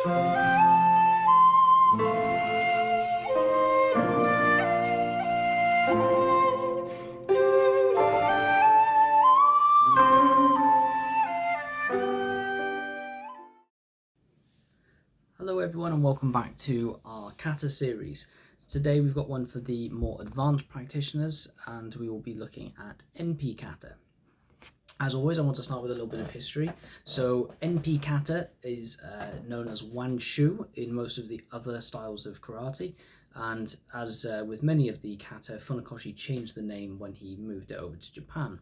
Hello everyone and welcome back to our kata series. Today we've got one for the more advanced practitioners and we will be looking at Enpi kata. As always, I want to start with a little bit of history. So Enpi kata is known as Wanshu in most of the other styles of karate, and as with many of the kata, Funakoshi changed the name when he moved it over to Japan.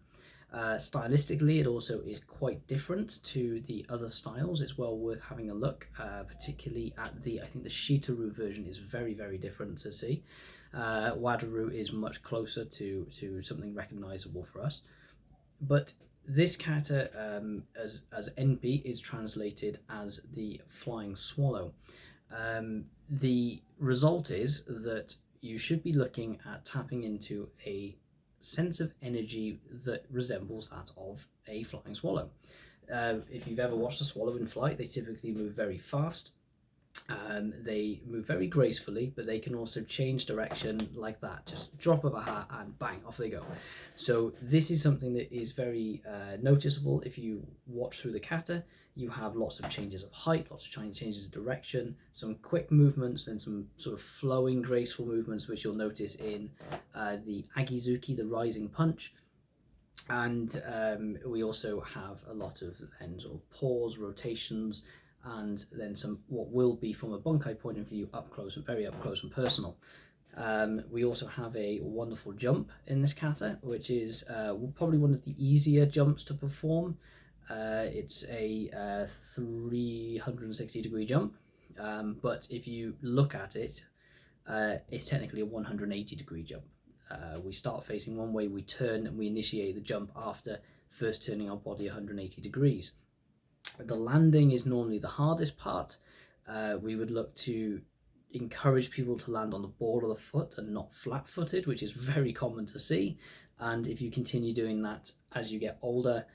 Stylistically, it also is quite different to the other styles. It's well worth having a look, particularly at I think the Shitaru version is very, very different to see. Wadaru is much closer to something recognizable for us. But this kata, as Enpi, is translated as the flying swallow. The result is that you should be looking at tapping into a sense of energy that resembles that of a flying swallow. If you've ever watched a swallow in flight, they typically move very fast. They move very gracefully, but they can also change direction like that, just drop of a hat and bang, off they go. So this is something that is very noticeable. If you watch through the kata, you have lots of changes of height, lots of changes of direction, some quick movements and some sort of flowing, graceful movements, which you'll notice in the agizuki, the rising punch. And we also have a lot of sort of pause, rotations, and then some what will be, from a bunkai point of view, up close and very up close and personal. We also have a wonderful jump in this kata, which is probably one of the easier jumps to perform. It's a 360-degree jump, but if you look at it, it's technically a 180-degree jump. We start facing one way, we turn, and we initiate the jump after first turning our body 180 degrees. The landing is normally the hardest part. We would look to encourage people to land on the ball of the foot and not flat-footed, which is very common to see. And if you continue doing that as you get older,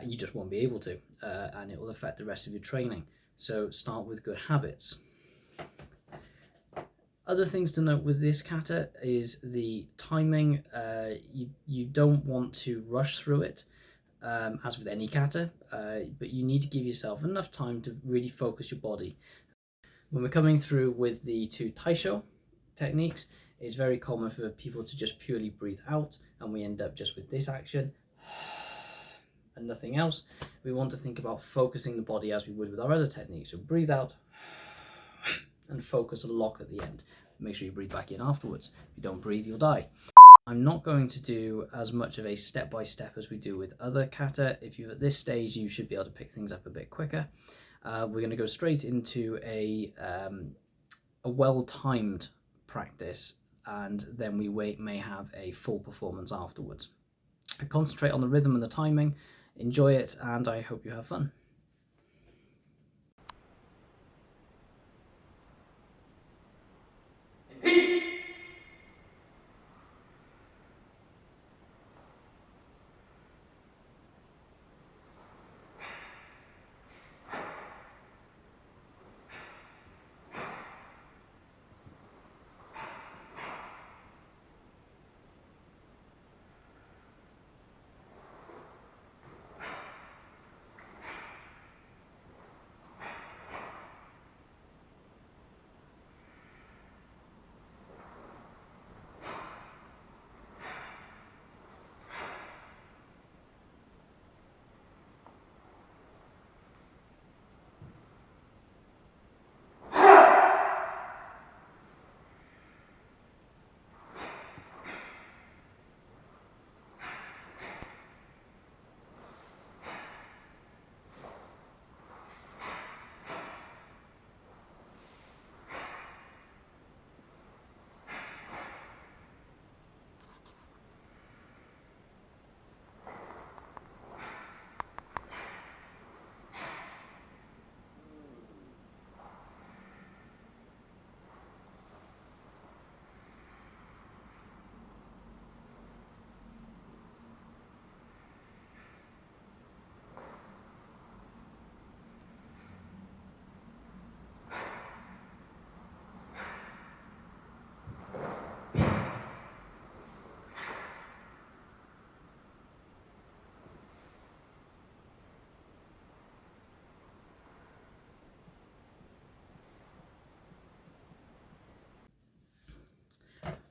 you just won't be able to, and it will affect the rest of your training. So start with good habits. Other things to note with this kata is the timing. You don't want to rush through it, as with any kata, but you need to give yourself enough time to really focus your body. When we're coming through with the two taisho techniques, it's very common for people to just purely breathe out, and we end up just with this action and nothing else. We want to think about focusing the body as we would with our other techniques. So breathe out and focus a lock at the end. Make sure you breathe back in afterwards. If you don't breathe, you'll die. I'm not going to do as much of a step-by-step as we do with other kata. If you're at this stage, you should be able to pick things up a bit quicker. We're going to go straight into a well-timed practice, and then we may have a full performance afterwards. Concentrate on the rhythm and the timing, enjoy it, and I hope you have fun.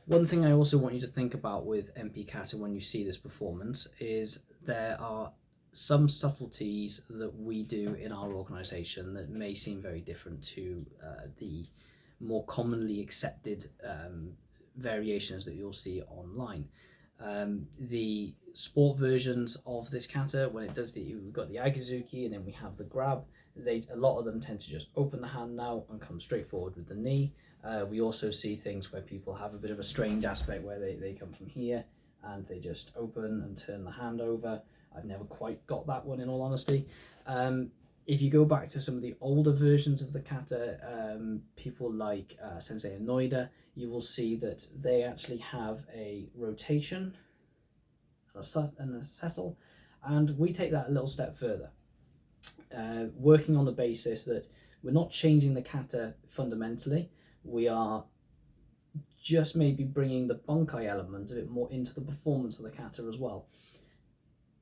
One thing I also want you to think about with Enpi Kata when you see this performance is there are some subtleties that we do in our organisation that may seem very different to the more commonly accepted variations that you'll see online. The sport versions of this kata, when it does we've got the agizuki and then we have the grab, a lot of them tend to just open the hand now and come straight forward with the knee. We also see things where people have a bit of a strange aspect where they come from here and they just open and turn the hand over. I've never quite got that one, in all honesty. If you go back to some of the older versions of the kata, people like Sensei Inoida, you will see that they actually have a rotation and a settle, and we take that a little step further, working on the basis that we're not changing the kata fundamentally, we are just maybe bringing the bunkai element a bit more into the performance of the kata as well.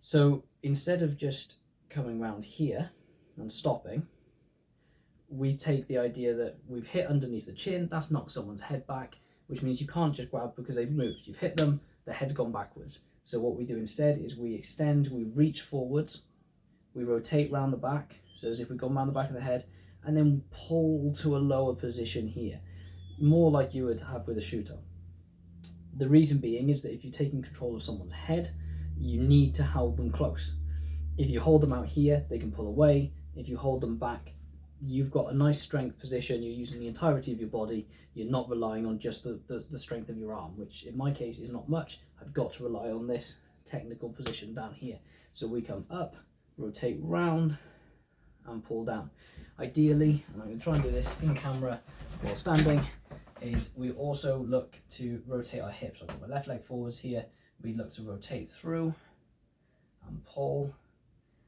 So instead of just coming around here and stopping, we take the idea that we've hit underneath the chin, that's knocked someone's head back, which means you can't just grab because they've moved. You've hit them, their head's gone backwards. So what we do instead is we extend, we reach forwards, we rotate round the back, so as if we've gone round the back of the head, and then pull to a lower position here, more like you would have with a shuto. The reason being is that if you're taking control of someone's head, you need to hold them close. If you hold them out here, they can pull away. If you hold them back, you've got a nice strength position, you're using the entirety of your body, you're not relying on just the strength of your arm, which in my case is not much. I've got to rely on this technical position down here. So we come up, rotate round, and pull down. Ideally, and I'm going to try and do this in camera while standing, is we also look to rotate our hips. I've got my left leg forwards here, we look to rotate through and pull,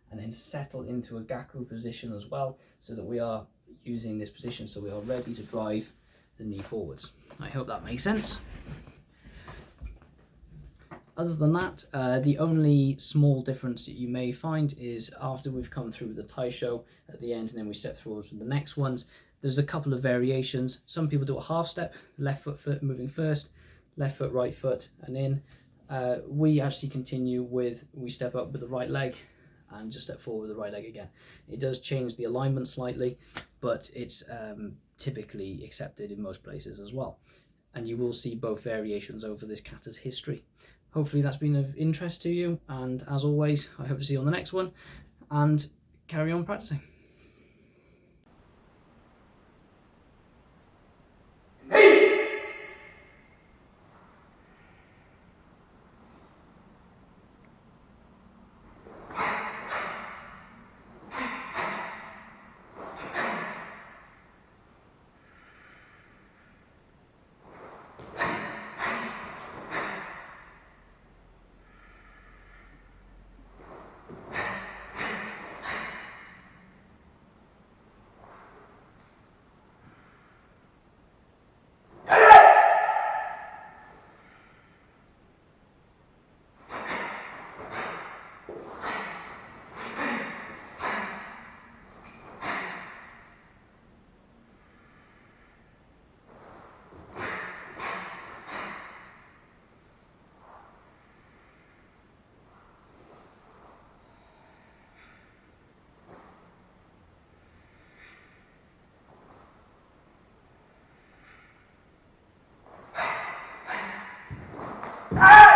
and then settle into a gaku position as well, so that we are using this position so we are ready to drive the knee forwards. I hope that makes sense. Other than that, the only small difference that you may find is after we've come through the taisho at the end and then we step forwards with the next ones, there's a couple of variations. Some people do a half step, left foot moving first, left foot, right foot, and in. We actually continue with, we step up with the right leg and just step forward with the right leg again. It does change the alignment slightly, but it's typically accepted in most places as well. And you will see both variations over this kata's history. Hopefully that's been of interest to you, and as always, I hope to see you on the next one, and carry on practicing. Ah!